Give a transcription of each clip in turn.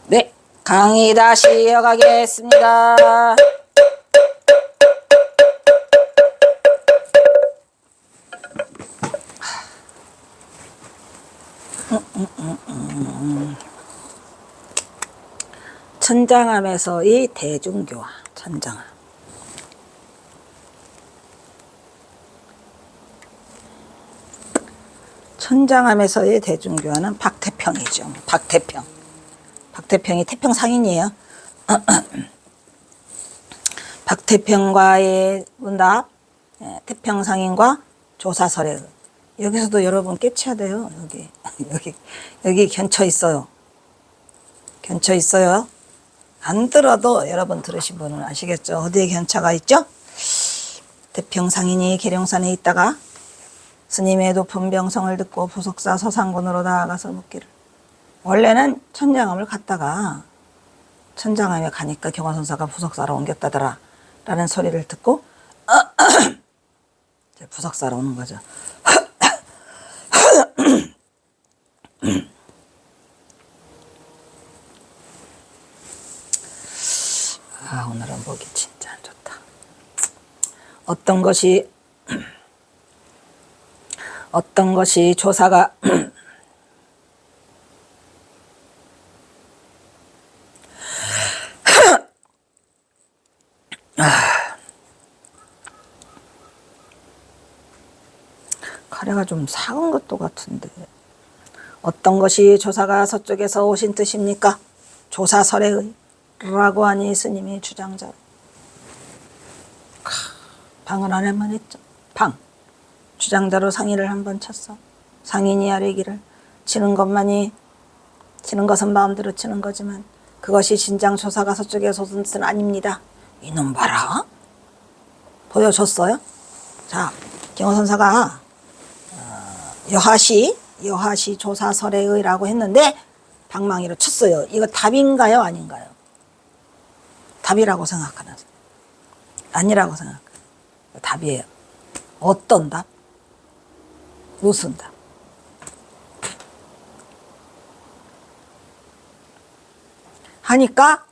네, 강의 다시 이어가겠습니다. 천장함에서의 대중교화. 천장함. 천장함에서의 대중교화는 박태평이죠. 박태평. 박태평이 태평상인이에요. 박태평과의 문답, 태평상인과 조사설에. 여기서도 여러분 깨쳐야 돼요. 여기 견쳐 있어요. 견쳐 있어요. 안 들어도 여러분 들으신 분은 아시겠죠? 어디에 견차가 있죠? 태평상인이 계룡산에 있다가 스님의 높은 병성을 듣고 부석사 서상군으로 나아가서 묻기를, 원래는 천장암을 갔다가 천장암에 가니까 경화선사가 부석사로 옮겼다더라 라는 소리를 듣고 부석사로 오는 거죠. 오늘은 보기 진짜 안 좋다. 어떤 것이 조사가 카레가 좀 작은 것도 같은데, 어떤 것이 조사가 서쪽에서 오신 뜻입니까? 조사설에 라고 하니 스님이 주장자로. 방을 안에만 했죠. 방. 주장자로 상의를 한번 쳤어. 상인이 아뢰기를, 치는 것은 마음대로 치는 거지만 그것이 진장 조사가 서쪽에서 오신 뜻은 아닙니다. 이놈 봐라. 보여줬어요. 자, 경호선사가 여하시 조사설에의라고 했는데 방망이로 쳤어요. 이거 답인가요? 아닌가요? 답이라고 생각하는, 아니라고 생각해요. 답이에요. 어떤 답? 무슨 답? 하니까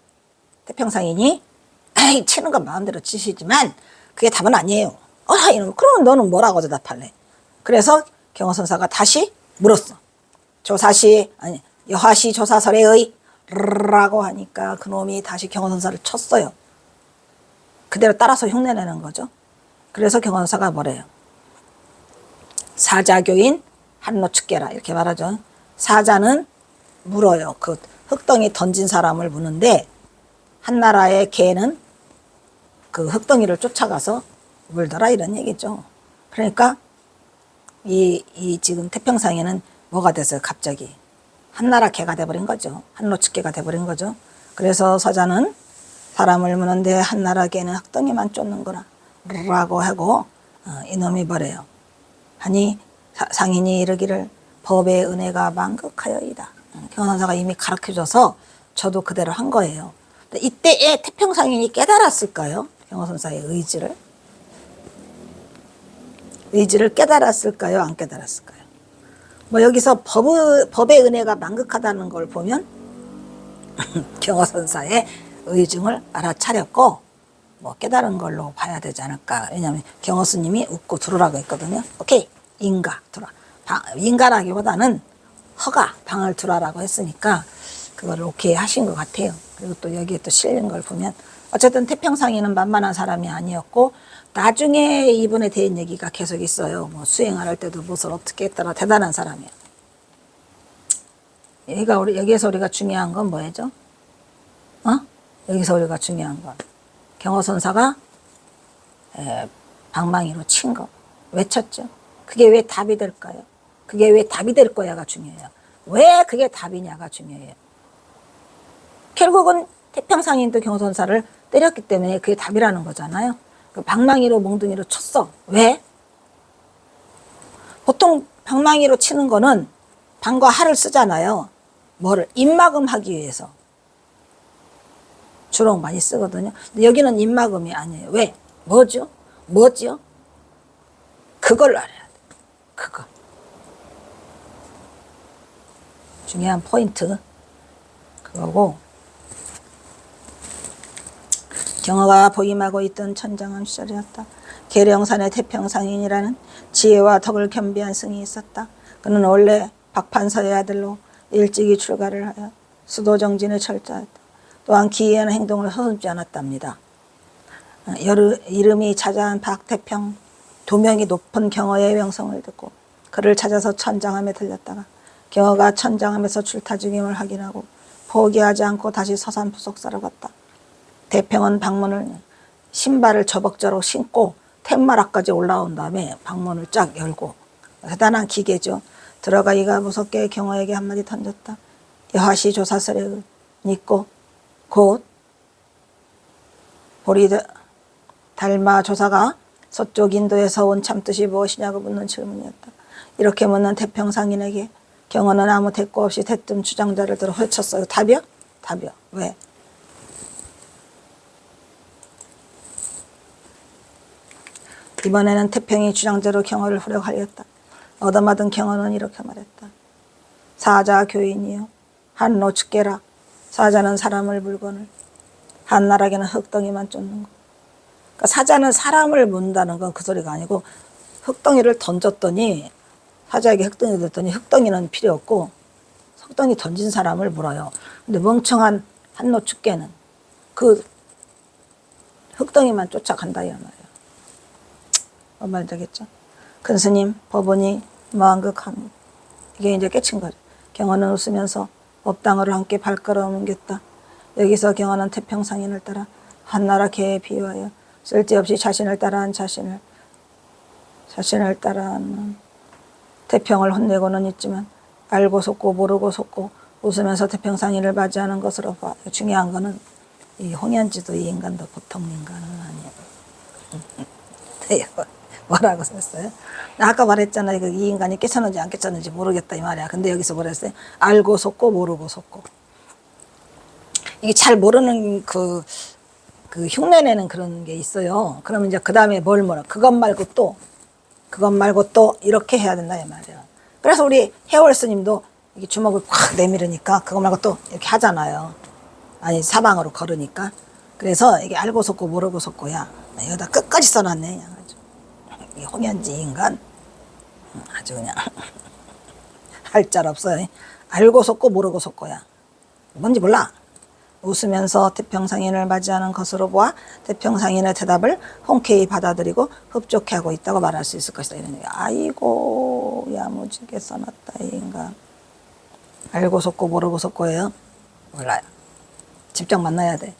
태평상인이 에이, 치는 건 마음대로 치시지만 그게 답은 아니에요. 이놈, 그러면 너는 뭐라고 대답할래? 그래서 경호선사가 다시 물었어. 여하시 조사설에의 라고 하니까 그놈이 다시 경호선사를 쳤어요. 그대로 따라서 흉내내는 거죠. 그래서 경호선사가 뭐래요? 사자교인 한노측계라 이렇게 말하죠. 사자는 물어요. 그 흙덩이 던진 사람을 무는데, 한나라의 개는 그 흙덩이를 쫓아가서 물더라 이런 얘기죠. 그러니까 이 지금 태평상에는 뭐가 됐어요? 갑자기 한나라 개가 돼버린 거죠. 한노측개가 돼버린 거죠. 그래서 사자는 사람을 무는데 한나라 개는 흙덩이만 쫓는 거라 라고 하고, 이놈이 뭐래요? 하니 상인이 이르기를 법의 은혜가 만극하여이다. 경호선사가 이미 가르쳐줘서 저도 그대로 한 거예요. 이때에 태평상인이 깨달았을까요? 경호선사의 의지를 깨달았을까요? 안 깨달았을까요? 뭐 여기서 법의 은혜가 만극하다는 걸 보면 경호선사의 의중을 알아차렸고 뭐 깨달은 걸로 봐야 되지 않을까. 왜냐하면 경호스님이 웃고 들어오라고 했거든요. 오케이, 인가 들어. 인가라기보다는 허가 방을 두라라고 했으니까 그거를 오케이 하신 것 같아요. 그리고 또 여기에 또 실린 걸 보면 어쨌든 태평상인은 만만한 사람이 아니었고, 나중에 이분에 대한 얘기가 계속 있어요. 뭐 수행할 때도 무엇을 어떻게 했더라. 대단한 사람이에요. 여기에서 우리가 중요한 건 뭐예요? 여기서 우리가 중요한 건 경호선사가 방망이로 친 거. 왜 쳤죠? 그게 왜 답이 될까요? 그게 왜 답이 될 거야가 중요해요. 왜 그게 답이냐가 중요해요. 결국은 태평상인도 경호선사를 때렸기 때문에 그게 답이라는 거잖아요. 그 방망이로 몽둥이로 쳤어. 왜? 보통 방망이로 치는 거는 방과 할을 쓰잖아요. 뭐를? 입막음하기 위해서. 주로 많이 쓰거든요. 근데 여기는 입막음이 아니에요. 왜? 뭐죠? 그걸 알아야 돼. 그거. 중요한 포인트. 그거고, 경어가 보임하고 있던 천장한 시절이었다. 계령산의 태평상인이라는 지혜와 덕을 겸비한 승이 있었다. 그는 원래 박판서의 아들로 일찍이 출가를 하여 수도정진에 철저했다. 또한 기이한 행동을 서슴지 않았답니다. 이름이 자자한 박태평, 도명이 높은 경어의 명성을 듣고 그를 찾아서 천장함에 들렸다가 경어가 천장함에서 출타 죽임을 확인하고 포기하지 않고 다시 서산부속사로 갔다. 태평은 방문을 신발을 저벅저벅 신고 텐마라까지 올라온 다음에 방문을 쫙 열고, 대단한 기계죠. 들어가 이가 무섭게 경어에게 한마디 던졌다. 여하시 조사설에 있고 곧 보리 달마 조사가 서쪽 인도에서 온 참뜻이 무엇이냐고 묻는 질문이었다. 이렇게 묻는 태평상인에게 경어는 아무 대꾸 없이 대뜸 주장자를 들어 헤쳤어요. 답이요? 답이요. 왜? 이번에는 태평이 주장자로 경어를 후려갈렸다. 얻어맞은 경어는 이렇게 말했다. 사자 교인이요. 한 노축계라. 사자는 사람을 물건을, 한나라에게는 흙덩이만 쫓는 거. 그러니까 사자는 사람을 문다는 건 그 소리가 아니고 흙덩이를 던졌더니, 사자에게 흙덩이 던졌더니 흙덩이는 필요 없고 흙덩이 던진 사람을 물어요. 근데 멍청한 한 노축계는 그 흙덩이만 쫓아간다 이 말이에요. 뭔 말인지 알겠죠? 큰 스님, 법원이 무한극합니다. 이게 이제 깨친 거죠. 경어는 웃으면서 법당으로 함께 발걸음 옮겼다. 여기서 경어는 태평상인을 따라 한나라 개에 비유하여 쓸데없이 자신을 따라한 자신을 따라하는 태평을 혼내고는 있지만 알고 속고 모르고 속고 웃으면서 태평상인을 맞이하는 것으로 봐. 중요한 거는 이 홍현지도 이 인간도 보통 인간은 아니에요. 뭐라고 썼어요? 아까 말했잖아요. 이 인간이 깨쳤는지 안 깨쳤는지 모르겠다 이 말이야. 근데 여기서 뭐라 했어요? 알고 속고 모르고 속고. 이게 잘 모르는 그 흉내내는 그런 게 있어요. 그러면 이제 그 다음에 뭘 뭐라 그것 말고 또 이렇게 해야 된다 이 말이야. 그래서 우리 해월 스님도 이게 주먹을 확 내밀으니까 그거 말고 또 이렇게 하잖아요. 아니 사방으로 걸으니까. 그래서 이게 알고 속고 모르고 속고야. 여기다 끝까지 써놨네. 이 홍현지 인간 아주 그냥 할 짤 없어요. 알고 속고 모르고 속고야. 뭔지 몰라. 웃으면서 태평상인을 맞이하는 것으로 보아 태평상인의 대답을 흔쾌히 받아들이고 흡족해 하고 있다고 말할 수 있을 것이다. 이런 얘기. 아이고 야무지게 써놨다 이 인간. 알고 속고 모르고 속고예요. 몰라요. 직접 만나야 돼.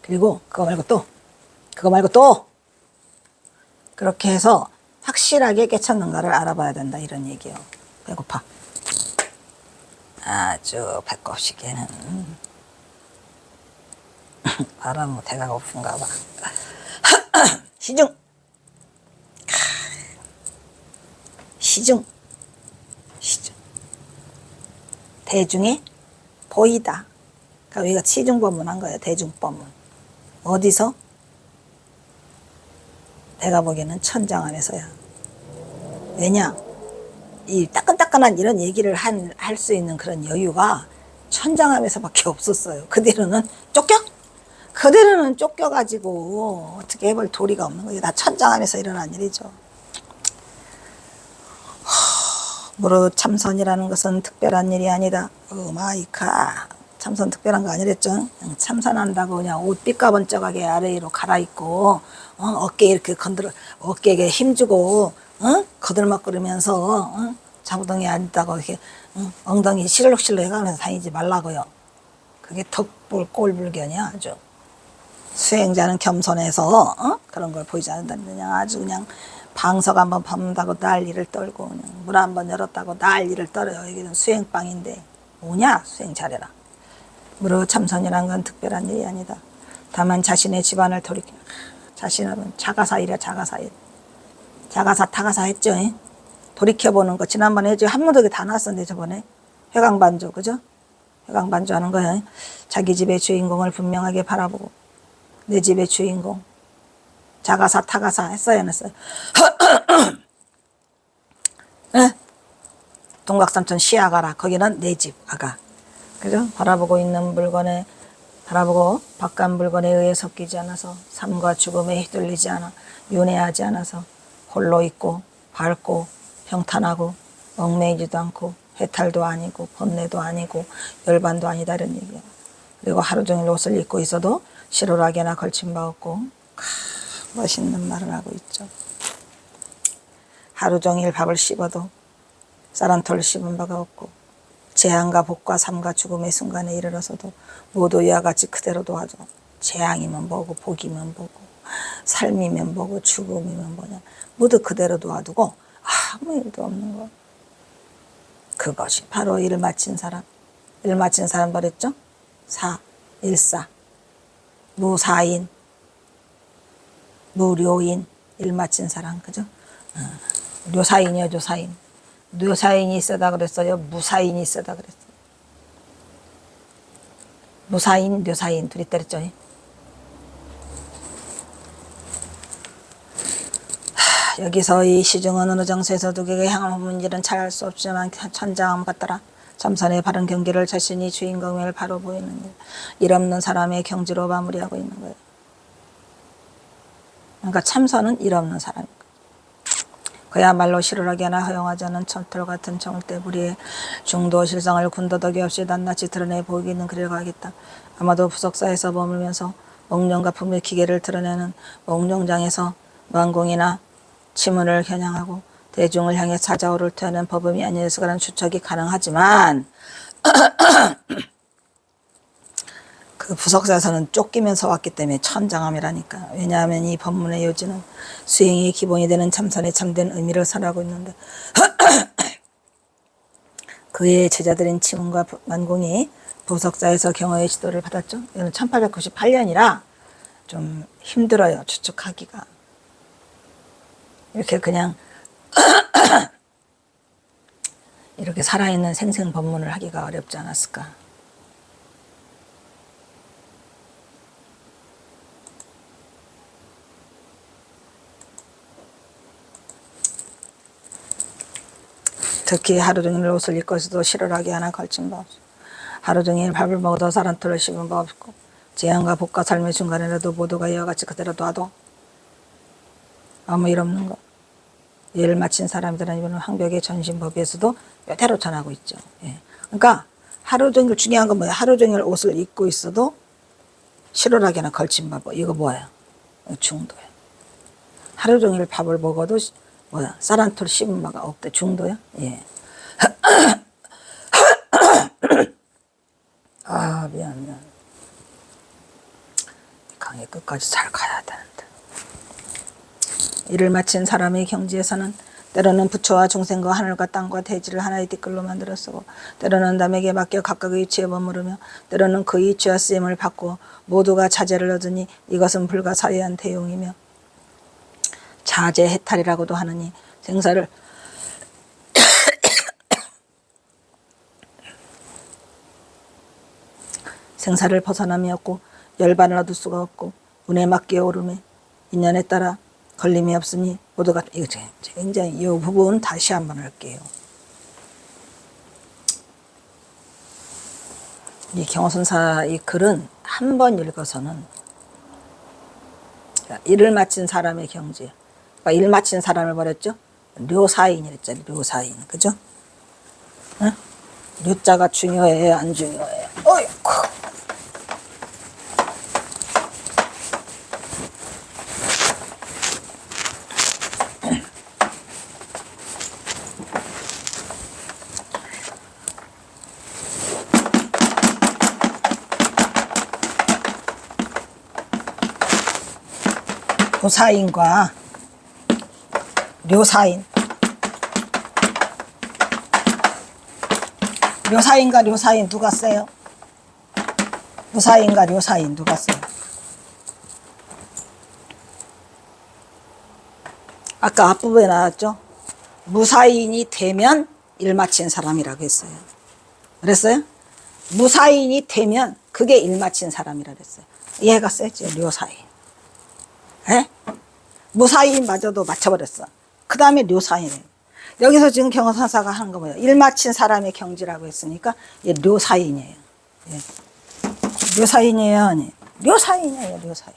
그리고 그거 말고 또 그렇게 해서 확실하게 깨쳤는가를 알아봐야 된다 이런 얘기예요. 배고파. 아주 배꼽시계는 말하면 배가 고픈가 봐. 시중 대중에 보이다. 그러니까 우리가 시중법문한 거예요. 대중법문. 어디서? 내가 보기에는 천장안에서야. 왜냐? 이 따끈따끈한 이런 얘기를 할 수 있는 그런 여유가 천장함에서밖에 없었어요. 그대로는 쫓겨가지고 어떻게 해볼 도리가 없는 거예요. 다 천장함에서 일어난 일이죠. 무릇 참선이라는 것은 특별한 일이 아니다. 마이카. 참선 특별한 거 아니랬죠. 그냥 참선한다고 그냥 옷 삐까번쩍하게 아래로 갈아입고 어깨에 이렇게 어깨에 힘주고 거들먹거리면서 자부덩이 앉다고 이렇게 엉덩이 시를룩실룩 해가면서 다니지 말라고요. 그게 꼴불견이야 아주. 수행자는 겸손해서 그런 걸 보이지 않는다. 그냥 아주 그냥 방석 한번 밟는다고 난리를 떨고 그냥 물 한번 열었다고 난리를 떨어요. 이게 수행방인데 뭐냐 수행 잘해라. 무릇 참선이란 건 특별한 일이 아니다. 다만 자신의 집안을 돌이켜 자신은 자가사일이야. 자가사 했죠. 돌이켜보는 거 지난번에 한무더기 다 나왔었는데 저번에 회광반조 그죠? 회광반조 하는 거야. 자기 집의 주인공을 분명하게 바라보고 내 집의 주인공 자가사 타가사 했어요 안 했어요? 동각삼천 시아가라. 거기는 내 집 아가. 그죠? 바라보고 있는 물건에 바라보고 바깥 물건에 의해 섞이지 않아서 삶과 죽음에 휘둘리지 않아 윤회하지 않아서 홀로 있고 밝고 평탄하고 얽매이지도 않고 해탈도 아니고 번뇌도 아니고 열반도 아니다 이런 얘기야. 그리고 하루 종일 옷을 입고 있어도 실오라게나 걸친 바 없고 멋있는 말을 하고 있죠. 하루 종일 밥을 씹어도 쌀한톨 씹은 바가 없고 재앙과 복과 삶과 죽음의 순간에 이르러서도 모두 이와 같이 그대로 도와줘. 재앙이면 뭐고 복이면 뭐고 삶이면 뭐고 죽음이면 뭐냐 모두 그대로 도와두고 아무 일도 없는 거. 그것이 바로 일 마친 사람. 일 마친 사람 버렸죠? 일사 무사인 무료인 일 마친 사람 그죠? 료사인이요 료사인. 료사인이 세다 그랬어요? 무사인이 세다 그랬어요? 무사인, 료사인 둘이 때렸죠. 여기서 이 시중은 어느 정서에서 누구에게 향하는 일은 잘 알 수 없지만 천장함 같더라. 참선의 바른 경기를 자신이 주인공을 바로 보이는 일. 일 없는 사람의 경지로 마무리하고 있는 거예요. 그러니까 참선은 일 없는 사람이고 그야말로 실오라기 하나 허용하지 않은 첨털 같은 정때 무리의 중도 실성을 군더더기 없이 낱낱이 드러내 보이기는 그려가겠다. 아마도 부석사에서 머물면서 옥룡과 품의 기계를 드러내는 옥룡장에서 만공이나 치문을 겨냥하고 대중을 향해 사자오를 퇴하는 법음이 아니었을까라는 추측이 가능하지만 그 부석사에서는 쫓기면서 왔기 때문에 천장함이라니까. 왜냐하면 이 법문의 요지는 수행의 기본이 되는 참선에 참된 의미를 설하고 있는데 그의 제자들인 치문과 만공이 부석사에서 경허의 지도를 받았죠. 이는 1898년이라 좀 힘들어요. 추측하기가. 이렇게 그냥 이렇게 살아있는 생생 법문을 하기가 어렵지 않았을까. 특히 하루 종일 옷을 입고 있어도 실오라기 하나 걸친 바 없고 하루 종일 밥을 먹어도 쌀한톨을 씹은 바 없고 재앙과 복과 삶의 중간에라도 모두가 이와 같이 그대로 놔도 아무 일 없는 것. 일을 마친 사람들은 이번 황벽의 전신법에서도 이대로 전하고 있죠. 예. 그러니까 하루 종일 중요한 건 뭐야? 하루 종일 옷을 입고 있어도 실오라기 하나 걸친 바 이거 뭐예요? 중도야. 하루 종일 밥을 먹어도 뭐야? 쌀한톨 씹은 바가 없대. 중도야? 예. 아, 미안. 강의 끝까지 잘 가야 되는데. 일을 마친 사람의 경지에서는 때로는 부처와 중생과 하늘과 땅과 대지를 하나의 띠끌로 만들어 쓰고 때로는 남에게 맡겨 각각의 위치에 머무르며 때로는 그 위치와 쓰임을 받고 모두가 자제를 얻으니 이것은 불가 사리한 대용이며 자제 해탈이라고도 하느니 생사를 생사를 벗어남이 없고 열반을 얻을 수가 없고 운에 맞게 오름에 인연에 따라 걸림이 없으니 모두가 이거 굉장히 이 부분 다시 한번 할게요. 이 경호선사 이 글은 한 번 읽어서는 일을 마친 사람의 경지. 그러니까 일 마친 사람을 버렸죠. 료사인이랬죠. 료사인. 그죠? 응? 료자가 중요해요? 안 중요해요? 어이구. 료사인과 료사인. 료사인과 료사인 누가 세요? 무사인과 료사인 누가 세요? 아까 앞부분에 나왔죠? 무사인이 되면 일 마친 사람이라고 했어요. 그랬어요? 무사인이 되면 그게 일 마친 사람이라 그랬어요. 얘가 세죠. 료사인. 에? 무사인마저도 맞춰버렸어. 그 다음에 료사인이에요. 여기서 지금 경호선사가 하는 거 뭐예요? 일 마친 사람의 경지라고 했으니까 얘 료사인이에요. 예. 묘사인이에요, 아니? 묘사인이에요, 묘사인.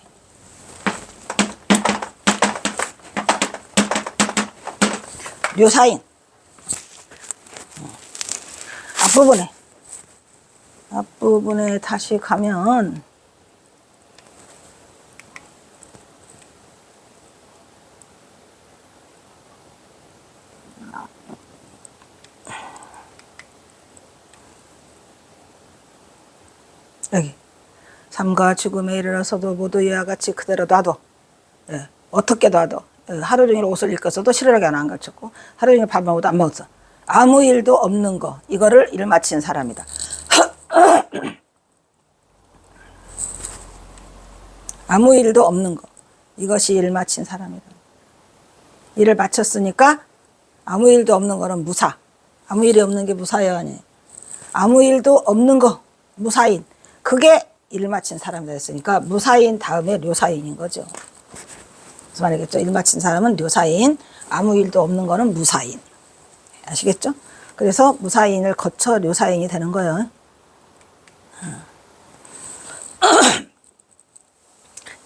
묘사인. 앞부분에 다시 가면 여기 삶과 죽음에 이르러서도 모두 이와 같이 그대로 놔둬. 예. 어떻게 놔둬? 하루 종일 옷을 입고서도 실하게 안 가르쳤고 하루 종일 밥 먹어도 안 먹었어. 아무 일도 없는 거. 이거를 일 마친 사람이다. 아무 일도 없는 거. 이것이 일 마친 사람이다. 일을 마쳤으니까 아무 일도 없는 거는 무사. 아무 일이 없는 게 무사예요, 아니? 아무 일도 없는 거. 무사인. 그게 일 마친 사람이 됐으니까 무사인 다음에 료사인인 거죠. 무슨 말이겠죠? 일 마친 사람은 료사인, 아무 일도 없는 거는 무사인. 아시겠죠? 그래서 무사인을 거쳐 료사인이 되는 거예요.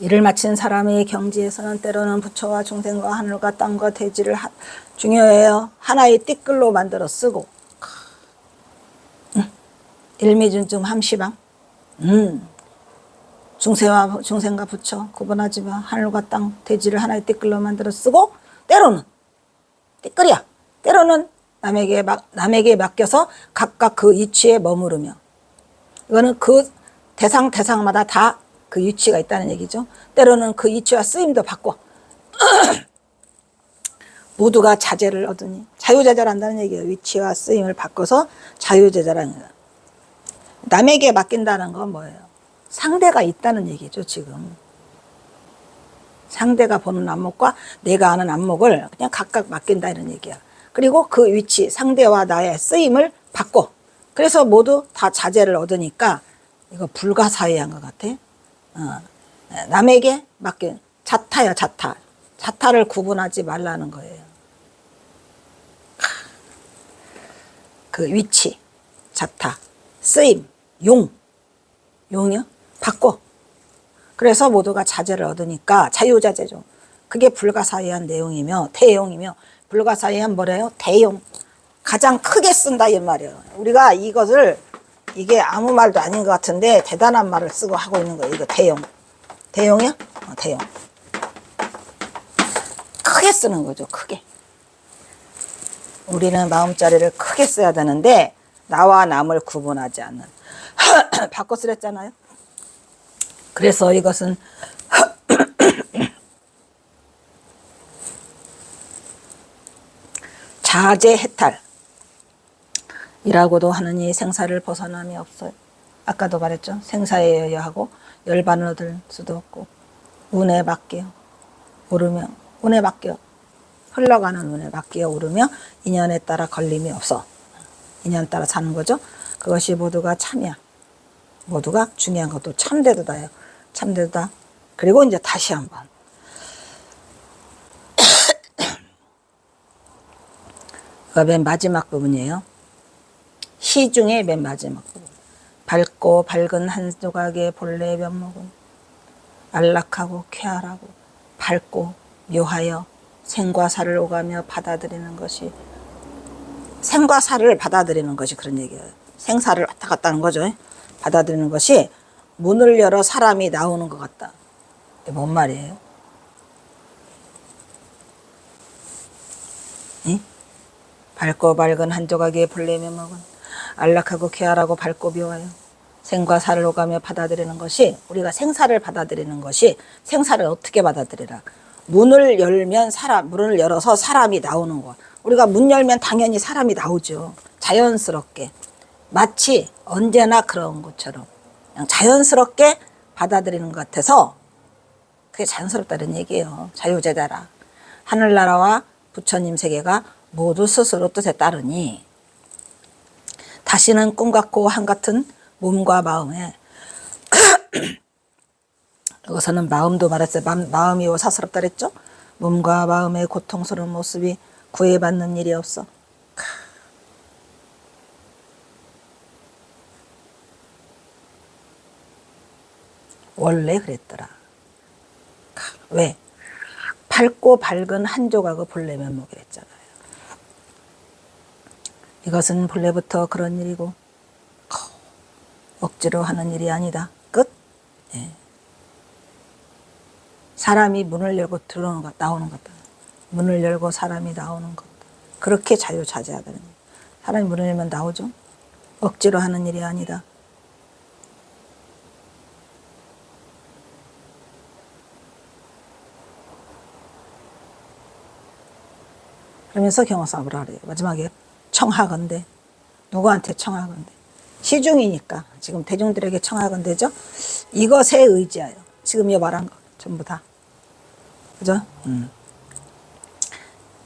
일을 마친 사람의 경지에서는 때로는 부처와 중생과 하늘과 땅과 대지를 중요해요. 하나의 띠끌로 만들어 쓰고 일미준중 함시방 중생과 부처 구분하지 마. 하늘과 땅 대지를 하나의 띠끌로 만들어 쓰고 때로는 띠끌이야. 때로는 남에게 맡겨서 각각 그 위치에 머무르며 이거는 그 대상마다 다 그 위치가 있다는 얘기죠. 때로는 그 위치와 쓰임도 바꿔. 모두가 자제를 얻으니 자유자재를 한다는 얘기예요. 위치와 쓰임을 바꿔서 자유자재라는 거예요. 남에게 맡긴다는 건 뭐예요? 상대가 있다는 얘기죠. 지금 상대가 보는 안목과 내가 아는 안목을 그냥 각각 맡긴다 이런 얘기야. 그리고 그 위치 상대와 나의 쓰임을 바꿔. 그래서 모두 다 자제를 얻으니까 이거 불가사의한 것 같아. 남에게 맡긴 자타야 자타. 자타를 구분하지 말라는 거예요. 그 위치, 자타, 쓰임, 용이요? 바꿔. 그래서 모두가 자제를 얻으니까 자유자재죠. 그게 불가사의한 내용이며 대용이며 불가사의한 뭐래요? 대용. 가장 크게 쓴다 이 말이에요. 우리가 이게 아무 말도 아닌 것 같은데 대단한 말을 쓰고 하고 있는 거예요. 이거 대용. 대용이야? 대용. 크게 쓰는 거죠. 크게. 우리는 마음자리를 크게 써야 되는데 나와 남을 구분하지 않는 바꿔 쓰랬잖아요. 그래서 이것은 자제해탈이라고도 하느니 생사를 벗어남이 없어요. 아까도 말했죠. 생사에 의하고 열반을 얻을 수도 없고 운에 맡겨 오르며 운에 맡겨 흘러가는 운에 맡겨 오르며 인연에 따라 걸림이 없어. 인연 따라 사는 거죠. 그것이 모두가 참이야. 모두가 중요한 것도 참되도다요. 참되도다. 그리고 이제 다시 한번 맨 마지막 부분이에요. 시 중에 맨 마지막 부분. 밝고 밝은 한 조각의 본래 면목은 안락하고 쾌활하고 밝고 묘하여 생과 사를 오가며 받아들이는 것이 생과 사를 받아들이는 것이 그런 얘기예요. 생사를 왔다 갔다 하는 거죠. 받아들이는 것이 문을 열어 사람이 나오는 것 같다. 이게 뭔 말이에요? 응? 밝고 밝은 한 조각의 본래 면목은 안락하고 쾌활하고 밝고 묘하여 생과 사를 오가며 받아들이는 것이 우리가 생사를 받아들이는 것이 생사를 어떻게 받아들이라. 문을 열어서 사람이 나오는 것. 우리가 문 열면 당연히 사람이 나오죠. 자연스럽게. 마치 언제나 그런 것처럼 그냥 자연스럽게 받아들이는 것 같아서 그게 자연스럽다는 얘기예요. 자유제자라. 하늘나라와 부처님 세계가 모두 스스로 뜻에 따르니 다시는 꿈같고 한같은 몸과 마음에 여기서는 마음도 말했어요. 마음이 오사스럽다 그랬죠. 몸과 마음의 고통스러운 모습이 구애받는 일이 없어. 원래 그랬더라. 왜? 밝고 밝은 한 조각의 본래 면목이랬잖아요. 이것은 본래부터 그런 일이고 억지로 하는 일이 아니다. 끝. 예. 사람이 문을 열고 들어오는 것, 나오는 것다. 문을 열고 사람이 나오는 것. 그렇게 자유자재하다는 거예요. 사람이 문을 열면 나오죠. 억지로 하는 일이 아니다. 그러면서 경어사업을 하래요. 마지막에 청하건대. 누구한테 청하건대? 시중이니까 지금 대중들에게 청하건대죠. 이것에 의지하여. 지금 이 말한 거 전부 다. 그죠?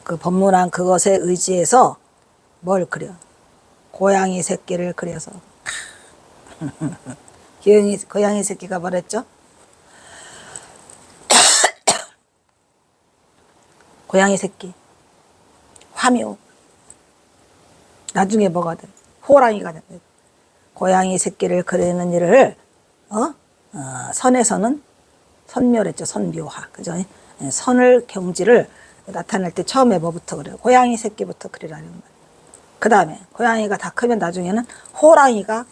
그 법문한 그것에 의지해서 뭘 그려? 고양이 새끼를 그려서. 고양이 새끼가 말했죠? 고양이 새끼. 화묘. 나중에 뭐가 돼? 호랑이가 돼. 고양이 새끼를 그리는 일을 선에서는 선묘랬죠. 선묘화. 그죠? 선을 경지를 나타낼 때 처음에 뭐부터 그래요? 고양이 새끼부터 그리라는 말이에요. 그 다음에 고양이가 다 크면 나중에는 호랑이가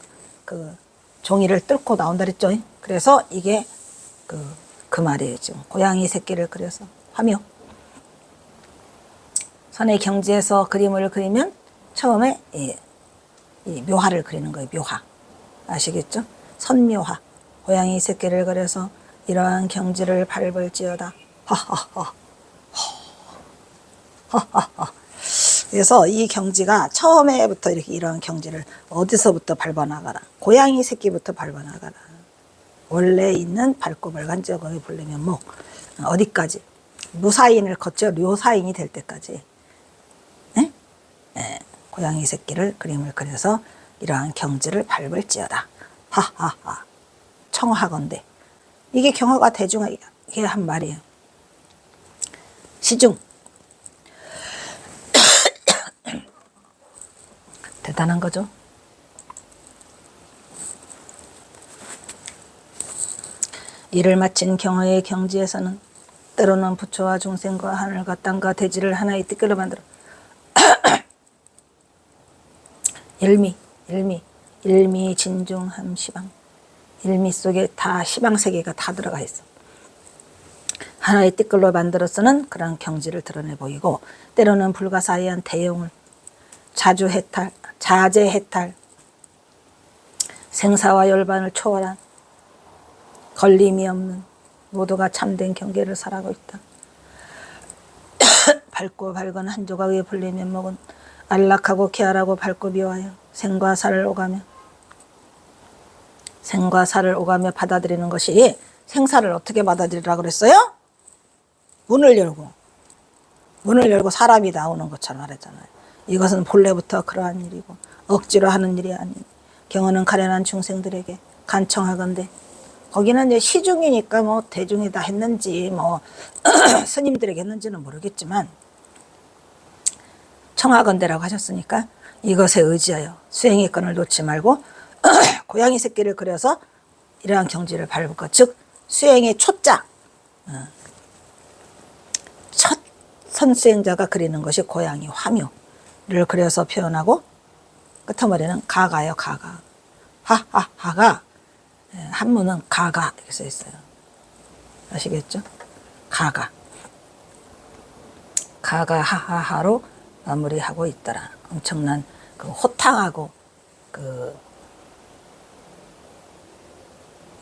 그 종이를 뚫고 나온다 그랬죠. 그래서 이게 그 말이에요. 지금 고양이 새끼를 그려서 화묘. 선의 경지에서 그림을 그리면 처음에 이 묘화를 그리는 거예요. 묘화. 아시겠죠? 선묘화. 고양이 새끼를 그려서 이러한 경지를 밟을지어다. 하하하. 하하하. 그래서 이 경지가 처음에부터 이렇게 이런 경지를 어디서부터 밟아나가라. 고양이 새끼부터 밟아나가라. 원래 있는 밝고 밝은 저거의 본래 면목. 어디까지? 무사인을 거쳐 료사인이 될 때까지. 네? 네. 고양이 새끼를 그림을 그려서 이러한 경지를 밟을지어다. 하하하. 청하건대. 이게 경어가 대중하게 한 말이에요. 시중. 대단한 거죠. 이를 마친 경어의 경지에서는 때로는 부처와 중생과 하늘과 땅과 대지를 하나의 띠끌로 만들어 일미 진중함 시방. 일미 속에 다 시방세계가 다 들어가 있어. 하나의 띠끌로 만들어서는 그런 경지를 드러내 보이고 때로는 불가사의한 대용을 자제해탈 생사와 열반을 초월한 걸림이 없는 모두가 참된 경계를 살아가고 있다. 밝고 밝은 한 조각의 본래 면목은 안락하고 쾌활하고 밝고 묘하여 생과 사를 오가며 받아들이는 것이 생사를 어떻게 받아들이라고 그랬어요? 문을 열고 사람이 나오는 것처럼 말했잖아요. 이것은 본래부터 그러한 일이고 억지로 하는 일이 아닌 경어는 가련한 중생들에게 간청하건대. 거기는 이제 시중이니까 뭐 대중이 다 했는지 뭐 스님들에게 했는지는 모르겠지만 청하건대라고 하셨으니까 이것에 의지하여 수행의 끈을 놓지 말고 고양이 새끼를 그려서 이러한 경지를 밟을 것. 즉 수행의 초자. 첫 선수행자가 그리는 것이 고양이 화묘를 그려서 표현하고 끝머리는 가가요. 가가. 하하하가 한문은 가가 이렇게 써 있어요. 아시겠죠? 가가. 가가 하하하로 마무리하고 있더라. 엄청난 그 호탕하고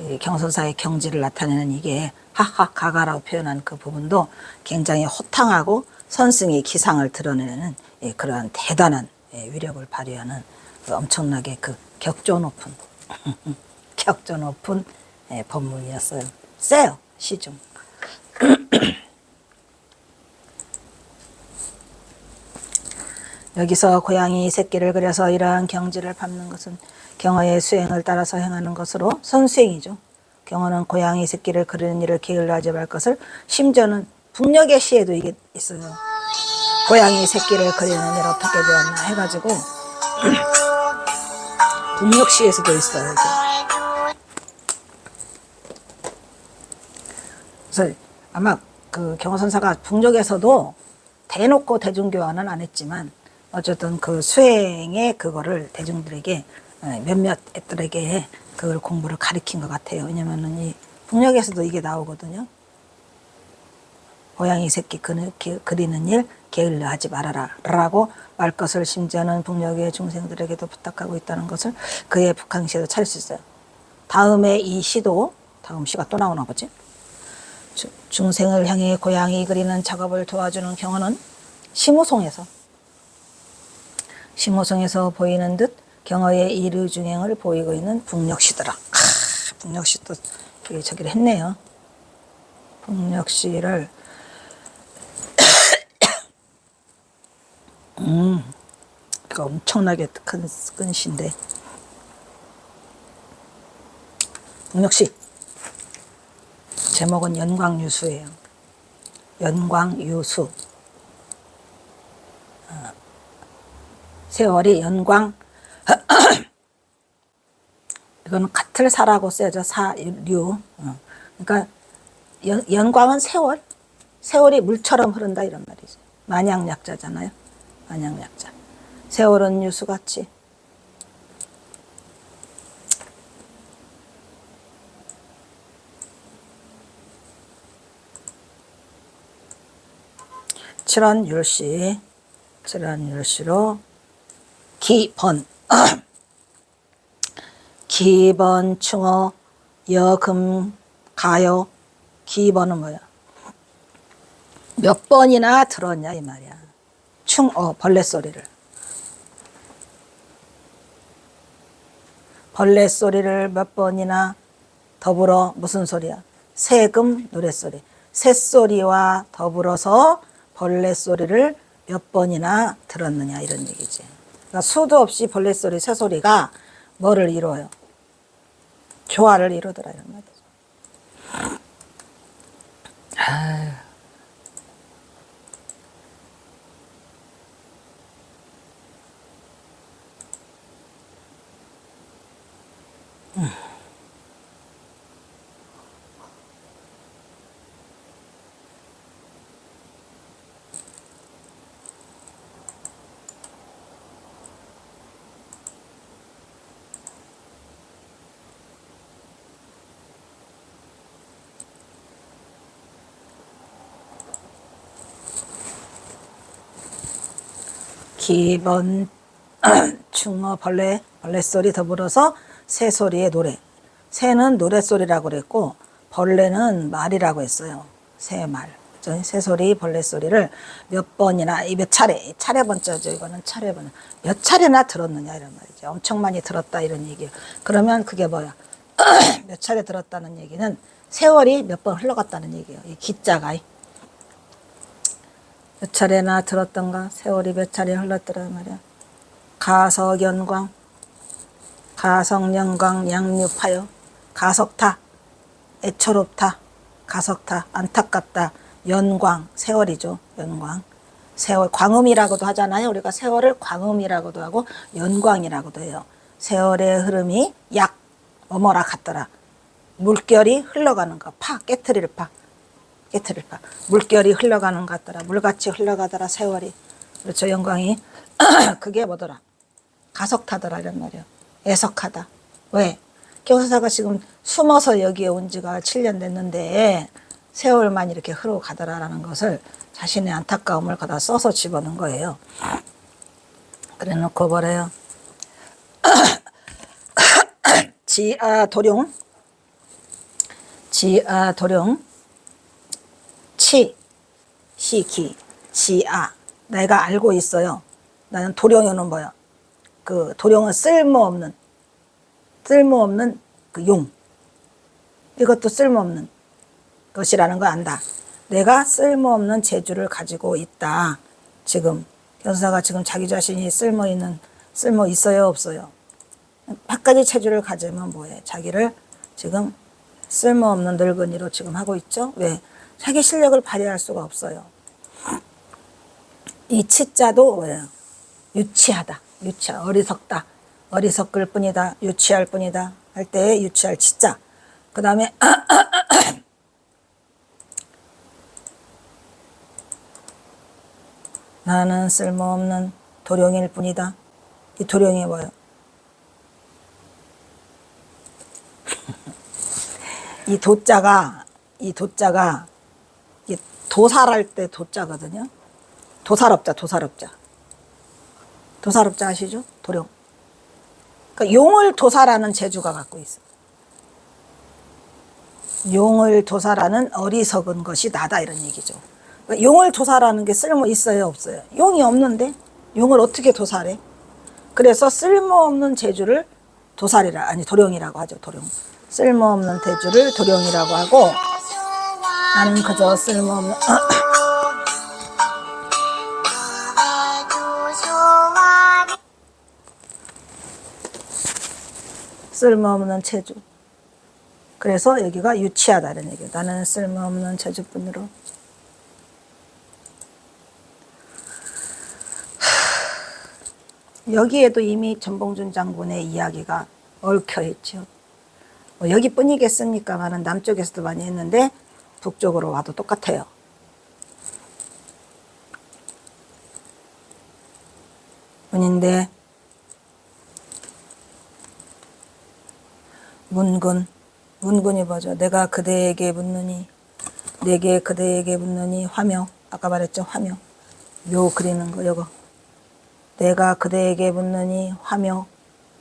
이 경선사의 경지를 나타내는 이게 하하가가라고 표현한 그 부분도 굉장히 호탕하고 선승의 기상을 드러내는 그러한 대단한 위력을 발휘하는 엄청나게 그 격조 높은 법문이었어요. 세요. 시중. 여기서 고양이 새끼를 그려서 이러한 경지를 밟는 것은 경어의 수행을 따라서 행하는 것으로 선수행이죠. 경어는 고양이 새끼를 그리는 일을 게을러하지 말 것을, 심지어는 북녘의 시에도 이게 있어요. 고양이 새끼를 그리는 일 어떻게 되었나 해가지고 북녘시에서도 있어요. 이게. 그래서 아마 그 경호선사가 북녘에서도 대놓고 대중교화는 안 했지만 어쨌든 그 수행에 그거를 대중들에게 몇몇 애들에게 그걸 공부를 가르친 것 같아요. 왜냐면은 이 북녘에서도 이게 나오거든요. 고양이 새끼 그리는 일 게을러 하지 말아라 라고 말 것을 심지어는 북녘의 중생들에게도 부탁하고 있다는 것을 그의 북한시에도 찾을 수 있어요. 다음에 이 시도 다음 시가 또 나오나 보지. 중생을 향해 고양이 그리는 작업을 도와주는 경우는 심호송에서 보이는 듯 경어의 이루중행을 보이고 있는 북녘시더라. 북녘시 또 저기를 했네요. 북녘시를 이거 엄청나게 큰 시인데 북녘시 제목은 연광유수예요. 연광유수. 세월이 연광 이거는 같을 사라고 써야죠. 사류. 그러니까 연광은 세월이 물처럼 흐른다 이런 말이죠. 만양약자잖아요. 만양약자. 세월은 유수같이. 칠원율시로 기번 기번 충어 여금 가요. 기번은 뭐야? 몇 번이나 들었냐 이 말이야. 충어 벌레 소리를 몇 번이나 더불어 무슨 소리야? 새금 노랫소리. 새소리와 더불어서 벌레 소리를 몇 번이나 들었느냐 이런 얘기지. 그러니까 수도 없이 벌레 소리, 새 소리가 뭐를 이루어요? 조화를 이루더라 이런 말이죠. 기번 충어 벌레 소리 더불어서 새 소리의 노래. 새는 노랫소리라고 그랬고 벌레는 말이라고 했어요. 새 말. 새 소리, 벌레 소리를 몇 번이나 몇 차례 번째죠. 이거는 차례 번. 몇 차례나 들었느냐 이런 말이죠. 엄청 많이 들었다 이런 얘기예요. 그러면 그게 뭐야? 몇 차례 들었다는 얘기는 세월이 몇 번 흘러갔다는 얘기예요. 이 기자가 몇 차례나 들었던가? 세월이 몇 차례 흘렀더란 말이야. 가석연광, 가석연광 양육하여 가석타, 애처롭다, 가석타, 안타깝다, 연광, 세월이죠. 연광. 세월, 광음이라고도 하잖아요. 우리가 세월을 광음이라고도 하고 연광이라고도 해요. 세월의 흐름이 약, 뭐뭐라 같더라. 물결이 흘러가는 거, 깨트릴 파. 물결이 흘러가는 것 같더라. 물같이 흘러가더라 세월이. 그렇죠. 영광이. 그게 뭐더라? 가석타더라 이런 말이에요. 애석하다. 왜? 경사가 지금 숨어서 여기에 온 지가 7년 됐는데 세월만 이렇게 흘러가더라라는 것을 자신의 안타까움을 거다 써서 집어넣은 거예요. 그래 놓고 뭐래요? 지아도룡 시기 지아 내가 알고 있어요. 나는 도룡은 뭐야? 그 도룡은 쓸모없는 그 용. 이것도 쓸모없는 것이라는 거 안다. 내가 쓸모없는 재주를 가지고 있다. 지금 견사가 지금 자기 자신이 쓸모 있어요 없어요? 100가지 재주를 가지면 뭐해? 자기를 지금 쓸모없는 늙은이로 지금 하고 있죠. 왜? 자기 실력을 발휘할 수가 없어요. 이 치자도 뭐예요? 유치하다. 어리석다. 어리석을 뿐이다. 유치할 뿐이다. 할 때에 유치할 치자. 그 다음에 나는 쓸모없는 도령일 뿐이다. 이 도령이 뭐예요? 이 도자가 이 도살할 때 도자거든요. 도살업자 아시죠? 도령. 그러니까 용을 도살하는 재주가 갖고 있어. 용을 도살하는 어리석은 것이 나다 이런 얘기죠. 그러니까 용을 도살하는 게 쓸모 있어요, 없어요? 용이 없는데 용을 어떻게 도살해? 그래서 쓸모없는 재주를 도령이라고 하죠. 도령. 쓸모없는 재주를 도령이라고 하고, 나는 그저 쓸모없는 쓸모없는 재주. 그래서 여기가 유치하다 이런 얘기예요. 나는 쓸모없는 재주뿐으로. 여기에도 이미 전봉준 장군의 이야기가 얽혀 있죠. 뭐 여기뿐이겠습니까마는 남쪽에서도 많이 했는데 북쪽으로 와도 똑같아요. 문인데 문군이 뭐죠? 내가 그대에게 묻느니, 내게 그대에게 묻느니 화묘. 아까 말했죠? 화묘. 묘 그리는 거 요거. 내가 그대에게 묻느니 화묘.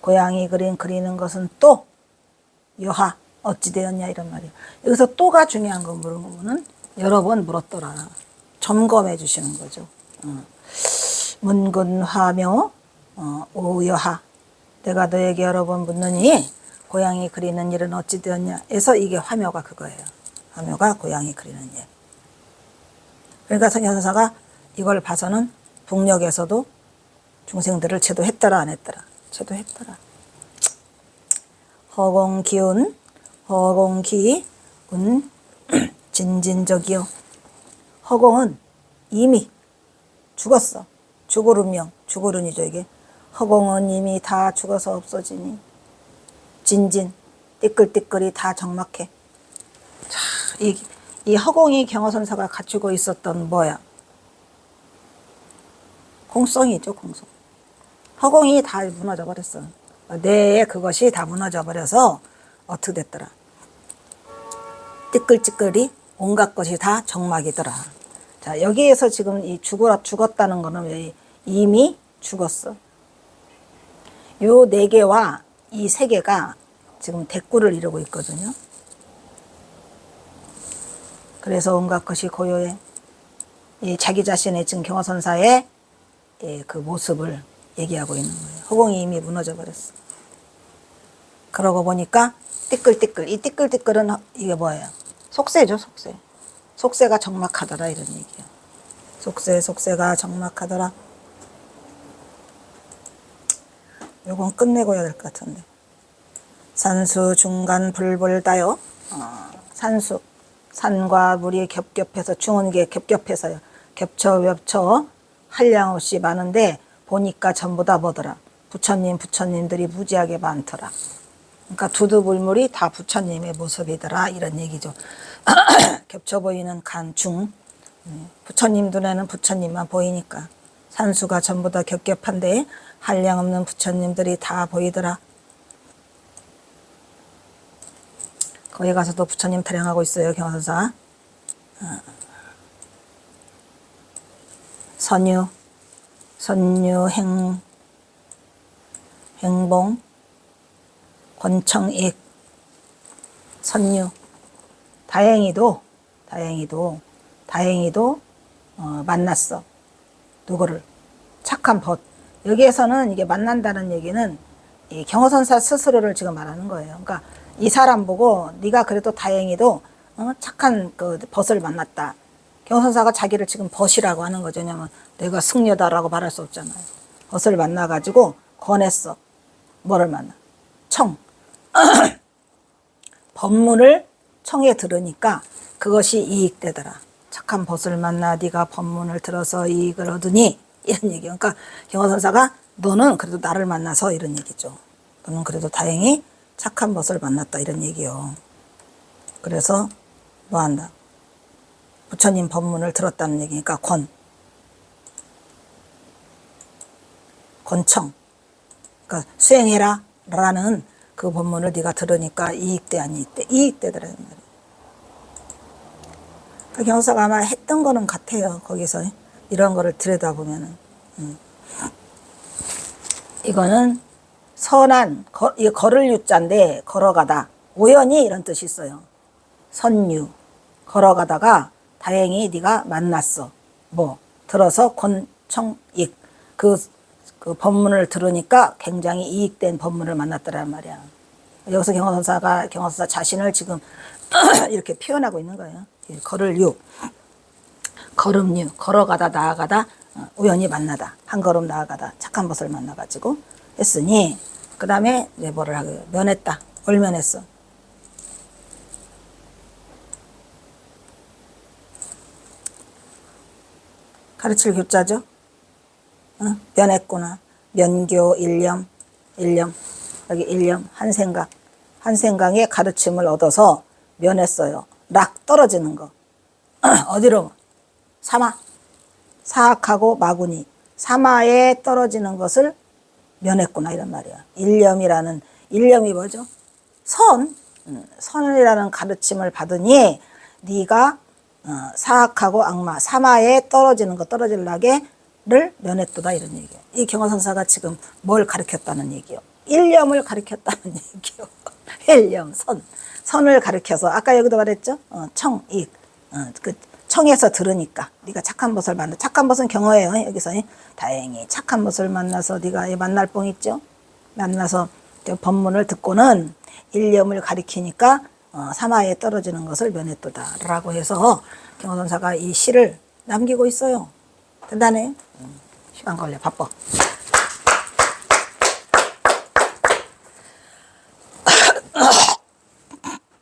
고양이 그리는 것은 또 여하 어찌 되었냐 이런 말이에요. 여기서 또가 중요한 거 물으면은 여러 번 물었더라. 점검해 주시는 거죠. 문군 화묘 오여하. 내가 너에게 여러 번 묻느니 고양이 그리는 일은 어찌 되었냐 해서 이게 화묘가 그거예요. 화묘가 고양이 그리는 일. 그러니까 성현사가 이걸 봐서는 북녘에서도 중생들을 제도했더라 안 했더라? 제도했더라. 허공기운 진진적이요. 허공은 이미 죽었어. 죽으른이죠 이게. 허공은 이미 다 죽어서 없어지니 진진 띠끌띠끌이 다 적막해. 자, 이 허공이 경허선사가 갖추고 있었던 뭐야? 공성이죠, 공성. 허공이 다 무너져 버렸어. 뇌에 그것이 다 무너져 버려서 어떻게 됐더라? 띠끌띠끌이 온갖 것이 다 적막이더라. 자, 여기에서 지금 이 죽었다는 거는 이미 죽었어. 요 네 개와 이 세 개가 지금 대꾸를 이루고 있거든요. 그래서 온갖 것이 고요해. 이 자기 자신의 지금 경허선사의 그 모습을 얘기하고 있는 거예요. 허공이 이미 무너져 버렸어. 그러고 보니까 띠끌띠끌. 이 띠끌띠끌은 이게 뭐예요? 속세죠, 속세. 속세가 적막하더라 이런 얘기예요. 속세가 적막하더라. 요건 끝내고 해야 될 것 같은데. 산수 중간 불불 따요. 산수. 산과 물이 겹겹해서 중은 게 겹겹해서요. 겹쳐 한량없이 많은데 보니까 전부 다 뭐더라? 부처님들이 무지하게 많더라. 그러니까 두두불물이 다 부처님의 모습이더라 이런 얘기죠. 겹쳐 보이는 중. 부처님 눈에는 부처님만 보이니까 산수가 전부 다 겹겹한데 한량없는 부처님들이 다 보이더라. 거기 가서도 부처님 타령하고 있어요, 경허선사. 선유 행봉 권청익 선유. 다행히도 만났어. 누구를? 착한 벗. 여기에서는 이게 만난다는 얘기는 이 경허선사 스스로를 지금 말하는 거예요. 그러니까 이 사람 보고 네가 그래도 다행히도 착한 그 벗을 만났다. 경허선사가 자기를 지금 벗이라고 하는 거죠. 왜냐면 내가 승려다라고 말할 수 없잖아요. 벗을 만나가지고 권했어. 뭐를 만나? 청. 법문을 청에 들으니까 그것이 이익되더라. 착한 벗을 만나 네가 법문을 들어서 이익을 얻으니 이런 얘기예요. 그러니까 경허선사가 너는 그래도 나를 만나서 이런 얘기죠. 너는 그래도 다행히 착한 벗을 만났다 이런 얘기요. 그래서 뭐 한다? 부처님 법문을 들었다는 얘기니까 권청. 그러니까 수행해라 라는 그 법문을 네가 들으니까 이익돼 안 이익돼? 이익되더라는 말이에요. 그 경사가 아마 했던 거는 같아요. 거기서 이런 거를 들여다보면은. 이거는 선한, 이 걸을 유자인데 걸어가다. 우연히 이런 뜻이 있어요. 선유. 걸어가다가 다행히 네가 만났어. 뭐 들어서 권청익. 그 법문을 들으니까 굉장히 이익된 법문을 만났더란 말이야. 여기서 경허선사 자신을 지금 이렇게 표현하고 있는 거예요. 걸을 유, 걸음유, 걸어가다 나아가다 우연히 만나다, 한 걸음 나아가다 착한 것을 만나가지고 했으니 그 다음에 뭐를 하고 면했다, 얼면했어. 가르칠 교자죠. 면했구나. 면교 일념, 여기 일념 한 생각의 가르침을 얻어서 면했어요. 락 떨어지는 거. 어디로? 사마. 사악하고 마구니. 사마에 떨어지는 것을 면했구나 이런 말이야. 일념이 뭐죠? 선이라는 가르침을 받으니 네가 사악하고 악마, 사마에 떨어지는 거 떨어질 나게를 면했도다 이런 얘기예요. 이 경허선사가 지금 뭘 가르쳤다는 얘기요? 일념을 가르쳤다는 얘기요. 일념, 선을 가르쳐서 아까 여기도 말했죠. 청익, 그 청에서 들으니까 네가 착한 것을 만나. 착한 것은 경어예요. 여기서 다행히 착한 것을 만나서 네가 만날 뽕 있죠. 만나서 법문을 듣고는 일념을 가리키니까 사마에 떨어지는 것을 면했도다라고 해서 경허선사가 이 시를 남기고 있어요. 대단해. 시간 걸려 바빠.